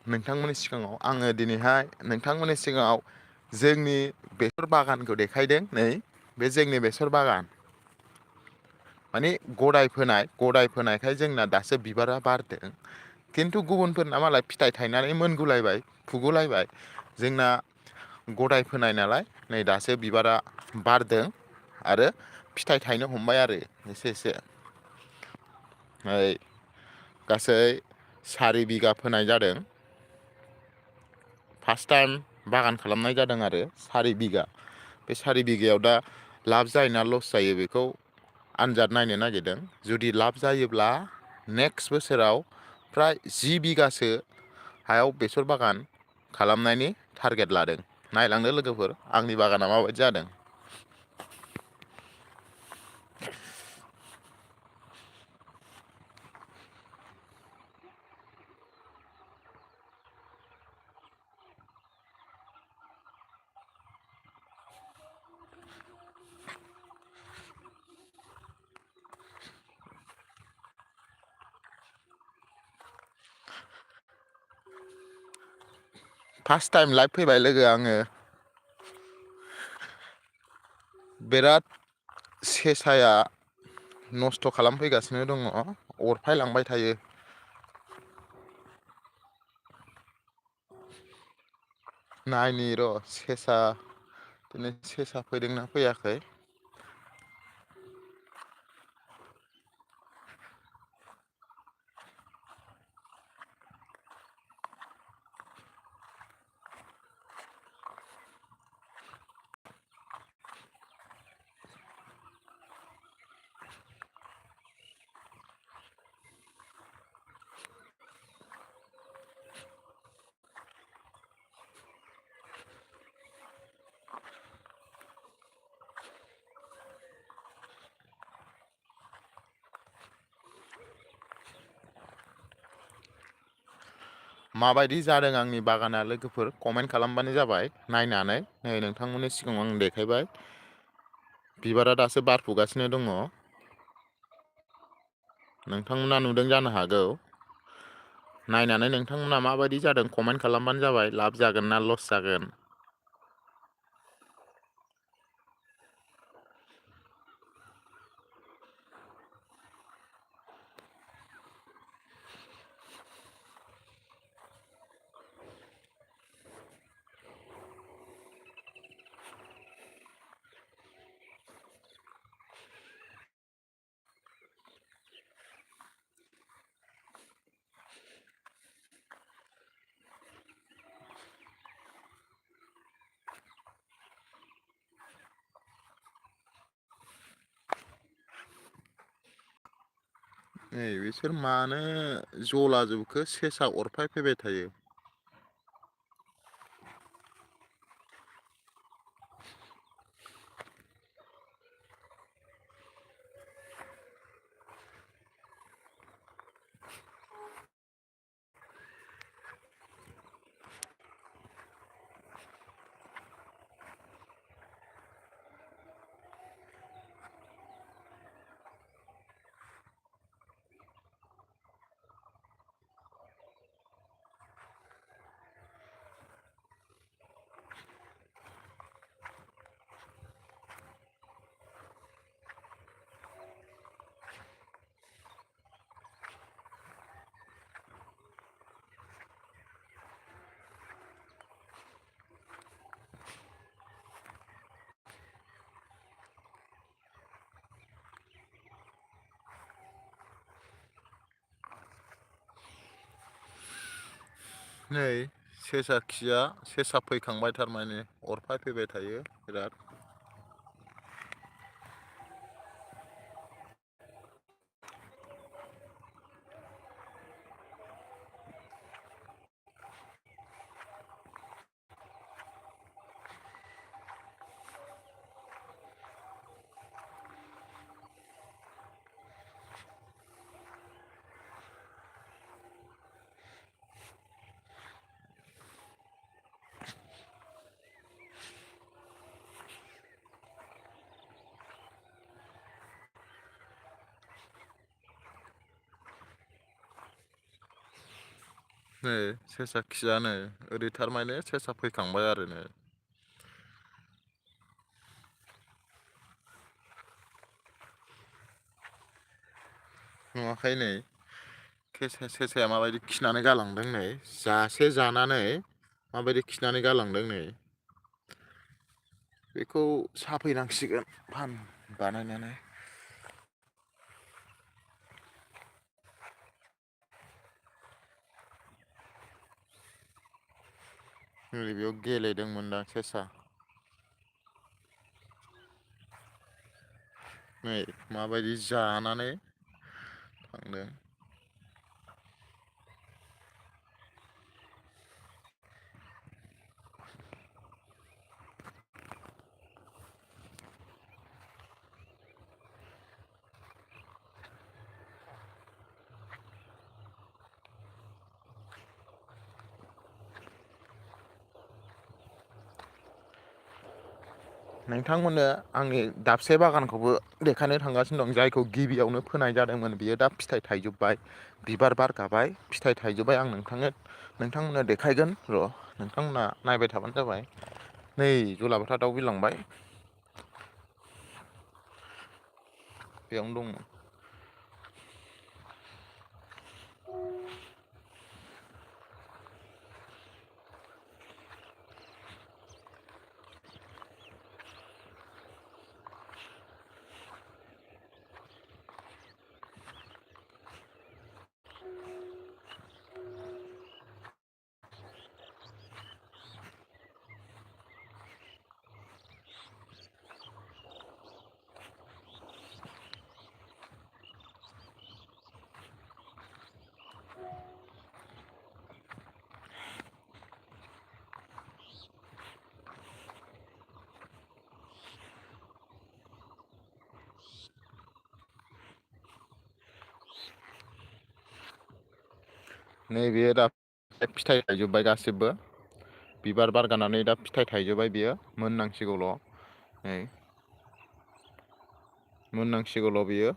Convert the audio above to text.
नोंथांमोननि सिगाङाव आङो दिनैहाय नोंथांमोननि सिगाङाव जोंनि बेसर बागानखौ देखायदों। नै बे जोंनि बेसर बागान माने गदाय फोनायखाय जोंना दासो बिबारा बारदों। खिन्थु गुबुनफोरना मालाय फिथाइ थायनानै मोनगुलायबाय फुगुलायबाय। जोंना गदाय फोनाय नालाय नै दासो बिबारा बारदों आरो फिथाइ थायनो हमबाय आरो एसे एसे। गासै 4 बिगा फोनाय जादों। फार्स्ट टाइम बागान खालामनाय जादों आरो 4 बिगा। बे 4 बिगायाव दा लाब जायोना लस जायो बेखौ आनजाद नायनो नागिरदों। जुदि लाब जायोब्ला नेक्स्ट बोसोराव फ्राय 10 बिगासो हायाव बेसर बागान खालामनायनि टारगेट लादों। नायलांदो लोगोफोर आंनि बागाना माबायदि जादों। फार्स्ट टाइम लाइभ फैबाय लोगो आङो। बिराद सेसाया नस्थ' खालामफैगासिनो दङ, अरफायलांबाय थायो। नायनि र' सेसा दिनै सेसा फैदोंना फैयाखै। माबायदि जादों आंनि बागाना लोगोफोर कमेन्ट खालामबानो जाबाय। नायनानै नै नोंथांमोननि सिगाङाव आं देखायबाय। बिबारा दासो बारफुगासिनो दङ। नोंथांमोना नुदों जानो हागौ। नायनानै नोंथांमोना माबायदि जादों कमेन्ट खालामबानो जाबाय। लाब जागोन ना लस जागोन। नै बिसोर मानो जलाजोबखो सेसा अरफाय फैबाय थायो। नै सेसा खिया सेसा फैखांबाय थारमाने अरफाय फैबाय थायो बिराद। नै सेसा खियानो ओरै थारमाने सेसा फैखांबाय आरो नै नुवाखै नै सेसाया माबायदि खिनानै गालांदों नै जासे जानानै माबायदि खिनानै गालांदों नै बेखौ साफैनांसिगोन फान बानायनानै नै बेयाव गेलेदोंमोनदां सेसा नै माबायदि जानानै थांदों नोंथांमोननो आंनि दाबसे बागानखौबो देखायनो थांगासिनो दं जायखौ गिबियावनो फोनाय जादोंमोन बियो दा फिथाइ थाइजोब्बाय बिबार बारगाबाय फिथाइ थाइजोब्बाय आं नोंथांमोननो देखायगोन र' नोंथांमोना नायबाय थाबानो जाबाय नै जुलाबाथा दाउ बिलांबाय बेयावनो दङ नैबे दा फिथाइ थाइजोब्बाय गासिबो बिबार बारगानानै दा फिथाइ थाइजोब्बाय बियो मोननांसिगौल' नै मोननांसिगौल' बियो